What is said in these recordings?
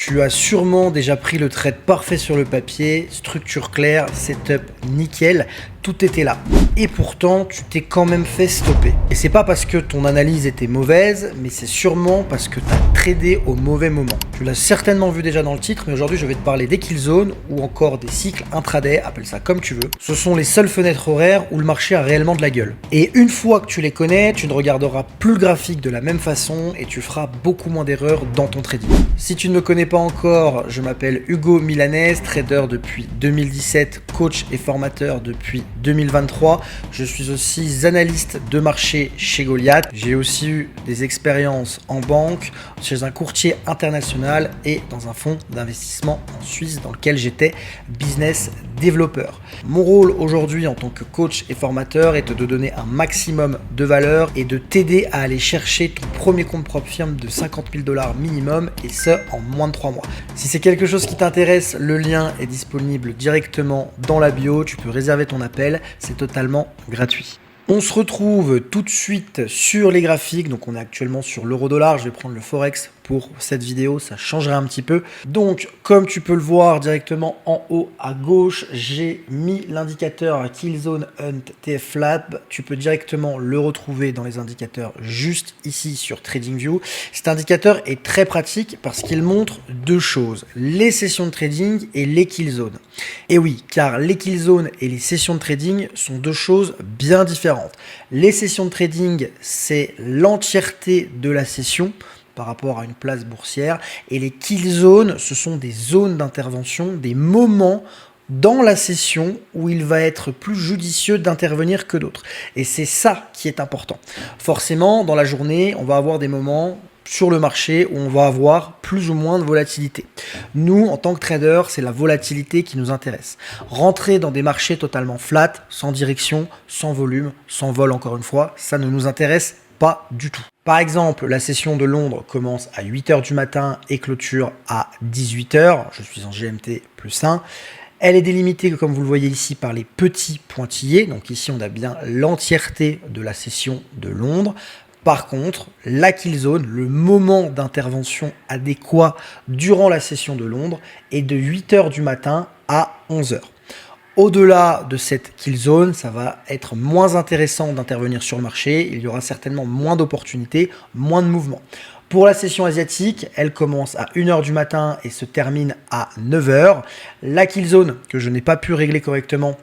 Tu as sûrement déjà pris le trade parfait sur le papier, structure claire, setup nickel, tout était là. Et pourtant, tu t'es quand même fait stopper. Et c'est pas parce que ton analyse était mauvaise, mais c'est sûrement parce que tu as tradé au mauvais moment. Tu l'as certainement vu déjà dans le titre, mais aujourd'hui je vais te parler des kill zones ou encore des cycles intraday, appelle ça comme tu veux. Ce sont les seules fenêtres horaires où le marché a réellement de la gueule. Et une fois que tu les connais, tu ne regarderas plus le graphique de la même façon et tu feras beaucoup moins d'erreurs dans ton trading. Si tu ne me connais pas encore, je m'appelle Hugo Milanez, trader depuis 2017, coach et formateur depuis 2023. Je suis aussi analyste de marché chez Goliath. J'ai aussi eu des expériences en banque, chez un courtier international et dans un fonds d'investissement en Suisse dans lequel j'étais business développeur. Mon rôle aujourd'hui en tant que coach et formateur est de te donner un maximum de valeur et de t'aider à aller chercher ton premier compte propre firme de 50 000 $ minimum et ce en moins de 3 mois. Si c'est quelque chose qui t'intéresse, le lien est disponible directement dans la bio. Tu peux réserver ton appel, c'est totalement gratuit. On se retrouve tout de suite sur les graphiques. Donc on est actuellement sur l'euro-dollar. Je vais prendre le Forex pour cette vidéo, ça changera un petit peu. Donc comme tu peux le voir directement en haut à gauche, j'ai mis l'indicateur Killzone Hunt TF Lab. Tu peux directement le retrouver dans les indicateurs juste ici sur TradingView. Cet indicateur est très pratique parce qu'il montre deux choses, les sessions de trading et les kill zones. Et oui, car les kill zones et les sessions de trading sont deux choses bien différentes. Les sessions de trading, c'est l'entièreté de la session par rapport à une place boursière, et les kill zones, ce sont des zones d'intervention, des moments dans la session où il va être plus judicieux d'intervenir que d'autres. Et c'est ça qui est important. Forcément, dans la journée, on va avoir des moments sur le marché où on va avoir plus ou moins de volatilité. Nous, en tant que traders, c'est la volatilité qui nous intéresse. Rentrer dans des marchés totalement flat, sans direction, sans volume, sans vol encore une fois, ça ne nous intéresse pas du tout. Par exemple, la session de Londres commence à 8 h du matin et clôture à 18 h. Je suis en GMT plus 1. Elle est délimitée, comme vous le voyez ici, par les petits pointillés. Donc ici, on a bien l'entièreté de la session de Londres. Par contre, la kill zone, le moment d'intervention adéquat durant la session de Londres, est de 8 h du matin à 11 h. Au-delà de cette kill zone, ça va être moins intéressant d'intervenir sur le marché. Il y aura certainement moins d'opportunités, moins de mouvements. Pour la session asiatique, elle commence à 1 h du matin et se termine à 9 h. La kill zone, que je n'ai pas pu régler correctement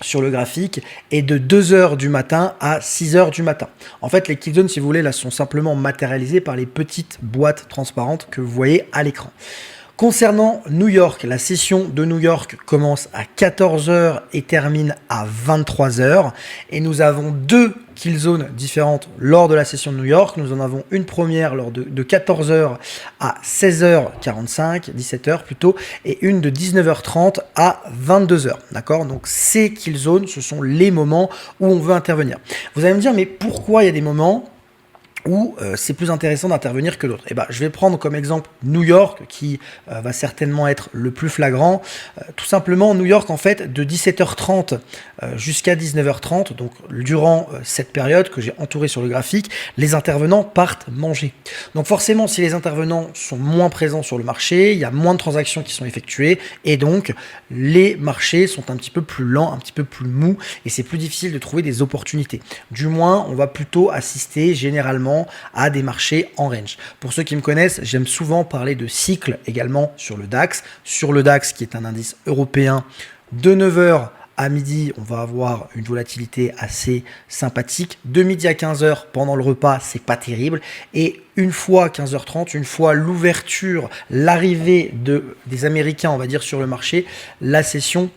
sur le graphique, est de 2 h du matin à 6 h du matin. En fait, les kill zones, si vous voulez, là, sont simplement matérialisées par les petites boîtes transparentes que vous voyez à l'écran. Concernant New York, la session de New York commence à 14 h et termine à 23 h. Et nous avons deux kill zones différentes lors de la session de New York. Nous en avons une première lors de 14 h à 16 h 45, 17 h plutôt, et une de 19 h 30 à 22 h. D'accord? Donc ces kill zones, ce sont les moments où on veut intervenir. Vous allez me dire, mais pourquoi il y a des moments où c'est plus intéressant d'intervenir que d'autres? Et ben, je vais prendre comme exemple New York, qui va certainement être le plus flagrant. Tout simplement, New York, en fait, de 17 h 30 jusqu'à 19 h 30, donc durant cette période que j'ai entourée sur le graphique, les intervenants partent manger. Donc forcément, si les intervenants sont moins présents sur le marché, il y a moins de transactions qui sont effectuées, et donc les marchés sont un petit peu plus lents, un petit peu plus mous, et c'est plus difficile de trouver des opportunités. Du moins, on va plutôt assister généralement à des marchés en range. Pour ceux qui me connaissent, j'aime souvent parler de cycle également sur le DAX. Sur le DAX, qui est un indice européen, de 9 h à midi, on va avoir une volatilité assez sympathique. De midi à 15 h pendant le repas, c'est pas terrible. Et une fois 15 h 30, une fois l'ouverture, l'arrivée des Américains, on va dire, sur le marché, la session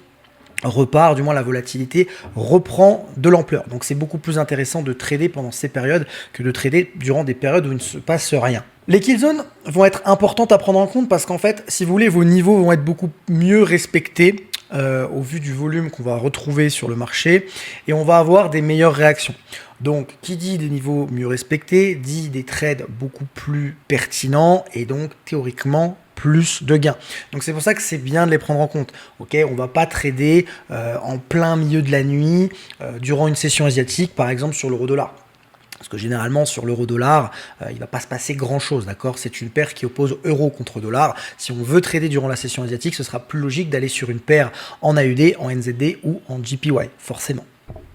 repart, du moins la volatilité reprend de l'ampleur. Donc c'est beaucoup plus intéressant de trader pendant ces périodes que de trader durant des périodes où il ne se passe rien. Les kill zones vont être importantes à prendre en compte parce qu'en fait, si vous voulez, vos niveaux vont être beaucoup mieux respectés au vu du volume qu'on va retrouver sur le marché, et on va avoir des meilleures réactions. Donc, qui dit des niveaux mieux respectés, dit des trades beaucoup plus pertinents et donc théoriquement plus de gains. Donc c'est pour ça que c'est bien de les prendre en compte. Ok, on va pas trader en plein milieu de la nuit durant une session asiatique, par exemple sur l'euro-dollar. Parce que généralement, sur l'euro-dollar, il ne va pas se passer grand-chose, d'accord? C'est une paire qui oppose euro contre dollar. Si on veut trader durant la session asiatique, ce sera plus logique d'aller sur une paire en AUD, en NZD ou en JPY, forcément.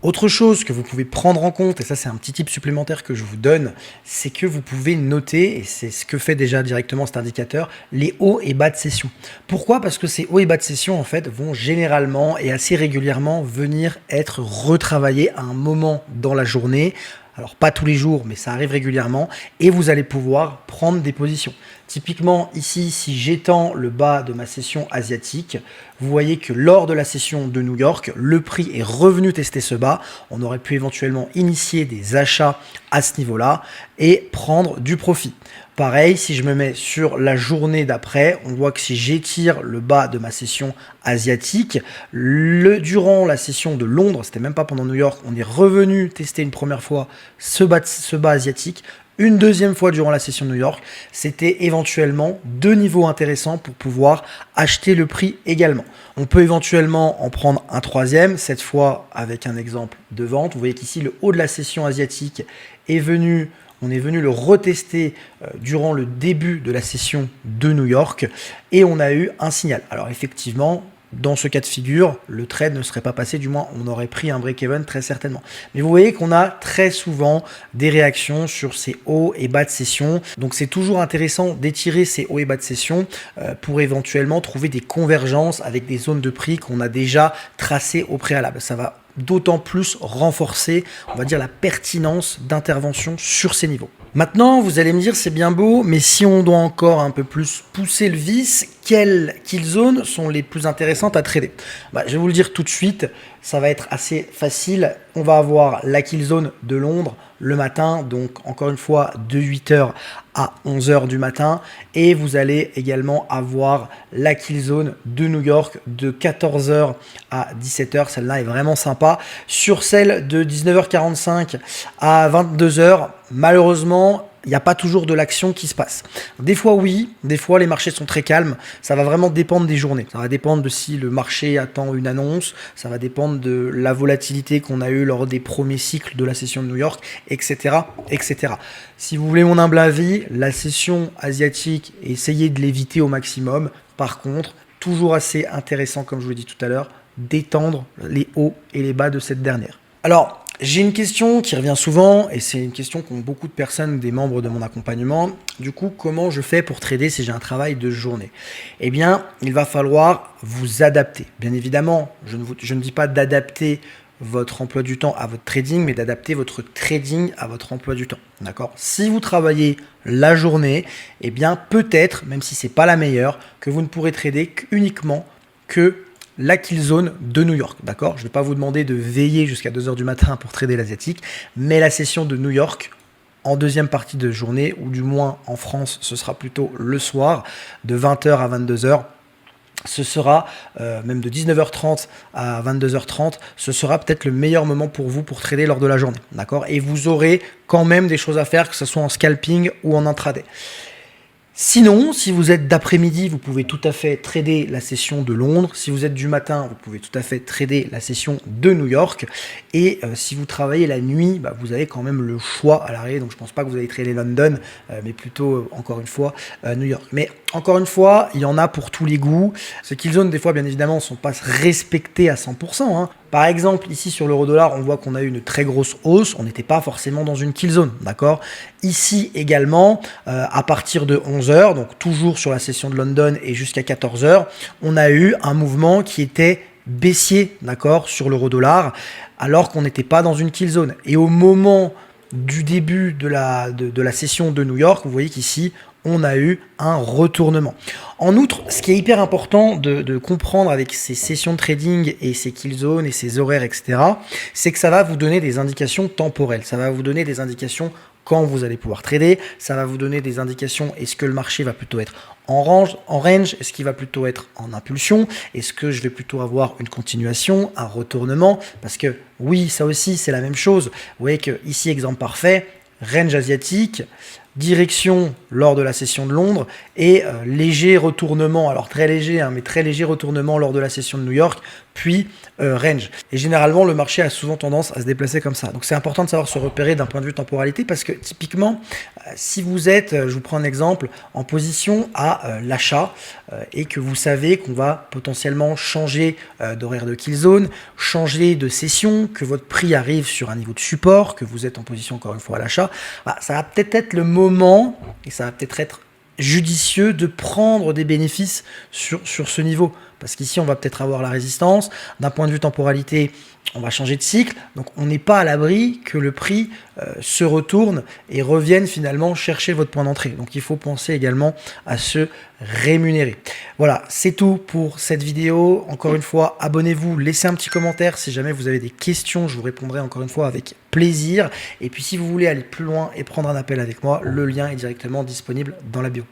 Autre chose que vous pouvez prendre en compte, et ça c'est un petit tip supplémentaire que je vous donne, c'est que vous pouvez noter, et c'est ce que fait déjà directement cet indicateur, les hauts et bas de session. Pourquoi? Parce que ces hauts et bas de session en fait vont généralement et assez régulièrement venir être retravaillés à un moment dans la journée. Alors pas tous les jours, mais ça arrive régulièrement, et vous allez pouvoir prendre des positions. Typiquement ici, si j'étends le bas de ma session asiatique, vous voyez que lors de la session de New York, le prix est revenu tester ce bas. On aurait pu éventuellement initier des achats à ce niveau-là et prendre du profit. Pareil, si je me mets sur la journée d'après, on voit que si j'étire le bas de ma session asiatique, durant la session de Londres, c'était même pas pendant New York, on est revenu tester une première fois ce bas asiatique. Une deuxième fois durant la session de New York, c'était éventuellement deux niveaux intéressants pour pouvoir acheter le prix également. On peut éventuellement en prendre un troisième, cette fois avec un exemple de vente. Vous voyez qu'ici, le haut de la session asiatique est venu... On est venu le retester durant le début de la session de New York et on a eu un signal. Alors effectivement, dans ce cas de figure, le trade ne serait pas passé, du moins on aurait pris un break-even très certainement. Mais vous voyez qu'on a très souvent des réactions sur ces hauts et bas de session. Donc c'est toujours intéressant d'étirer ces hauts et bas de session pour éventuellement trouver des convergences avec des zones de prix qu'on a déjà tracées au préalable. Ça va d'autant plus renforcer, on va dire, la pertinence d'intervention sur ces niveaux. Maintenant, vous allez me dire, c'est bien beau, mais si on doit encore un peu plus pousser le vice, quelles kill zones sont les plus intéressantes à trader? Je vais vous le dire tout de suite, ça va être assez facile. On va avoir la kill zone de Londres le matin, donc encore une fois de 8h à 11h du matin, et vous allez également avoir la kill zone de New York de 14h à 17h. Celle-là est vraiment sympa. Sur celle de 19h45 à 22h, malheureusement, il n'y a pas toujours de l'action qui se passe. Des fois oui, des fois les marchés sont très calmes. Ça va vraiment dépendre des journées. Ça va dépendre de si le marché attend une annonce. Ça va dépendre de la volatilité qu'on a eue lors des premiers cycles de la session de New York, etc., etc. Si vous voulez mon humble avis, la session asiatique, essayez de l'éviter au maximum. Par contre, toujours assez intéressant, comme je vous l'ai dit tout à l'heure, d'étendre les hauts et les bas de cette dernière. Alors, j'ai une question qui revient souvent et c'est une question qu'ont beaucoup de personnes, des membres de mon accompagnement. Du coup, comment je fais pour trader si j'ai un travail de journée? Eh bien, il va falloir vous adapter. Bien évidemment, je ne dis pas d'adapter votre emploi du temps à votre trading, mais d'adapter votre trading à votre emploi du temps. D'accord? Si vous travaillez la journée, eh bien peut-être, même si c'est pas la meilleure, que vous ne pourrez trader uniquement que la kill zone de New York, d'accord? Je ne vais pas vous demander de veiller jusqu'à 2h du matin pour trader l'asiatique, mais la session de New York en deuxième partie de journée, ou du moins en France, ce sera plutôt le soir, de 20h à 22h. Ce sera, même de 19h30 à 22h30, ce sera peut-être le meilleur moment pour vous pour trader lors de la journée, d'accord? Et vous aurez quand même des choses à faire, que ce soit en scalping ou en intraday. Sinon, si vous êtes d'après-midi, vous pouvez tout à fait trader la session de Londres. Si vous êtes du matin, vous pouvez tout à fait trader la session de New York. Et si vous travaillez la nuit, vous avez quand même le choix à l'arrêt. Donc je ne pense pas que vous allez trader London, mais plutôt, encore une fois, New York. Mais encore une fois, il y en a pour tous les goûts. Ces kill zones, des fois, bien évidemment, ne sont pas respectées à 100%. Hein. Par exemple, ici sur l'euro-dollar, on voit qu'on a eu une très grosse hausse. On n'était pas forcément dans une kill zone, d'accord? Ici également, à partir de 11h, donc toujours sur la session de London et jusqu'à 14h, on a eu un mouvement qui était baissier, d'accord, sur l'euro-dollar, alors qu'on n'était pas dans une kill zone. Et au moment du début de la session de New York, vous voyez qu'ici, on a eu un retournement. En outre, ce qui est hyper important de comprendre avec ces sessions de trading et ces kill zones et ces horaires, etc., c'est que ça va vous donner des indications temporelles. Ça va vous donner des indications quand vous allez pouvoir trader. Ça va vous donner des indications, est-ce que le marché va plutôt être en range, est-ce qu'il va plutôt être en impulsion, est-ce que je vais plutôt avoir une continuation, un retournement, parce que oui, ça aussi, c'est la même chose. Vous voyez que ici, exemple parfait, range asiatique, direction lors de la session de Londres et léger retournement, alors très léger, hein, mais très léger retournement lors de la session de New York, puis range. Et généralement, le marché a souvent tendance à se déplacer comme ça. Donc c'est important de savoir se repérer d'un point de vue temporalité parce que typiquement, si vous êtes, je vous prends un exemple, en position à l'achat et que vous savez qu'on va potentiellement changer d'horaire de kill zone, changer de session, que votre prix arrive sur un niveau de support, que vous êtes en position encore une fois à l'achat, ça va peut-être être le moment et ça va peut-être être judicieux de prendre des bénéfices sur ce niveau. Parce qu'ici, on va peut-être avoir la résistance. D'un point de vue temporalité, on va changer de cycle. Donc, on n'est pas à l'abri que le prix se retourne et revienne finalement chercher votre point d'entrée. Donc, il faut penser également à se rémunérer. Voilà, c'est tout pour cette vidéo. Encore une fois, abonnez-vous, laissez un petit commentaire. Si jamais vous avez des questions, je vous répondrai encore une fois avec plaisir. Et puis, si vous voulez aller plus loin et prendre un appel avec moi, le lien est directement disponible dans la bio.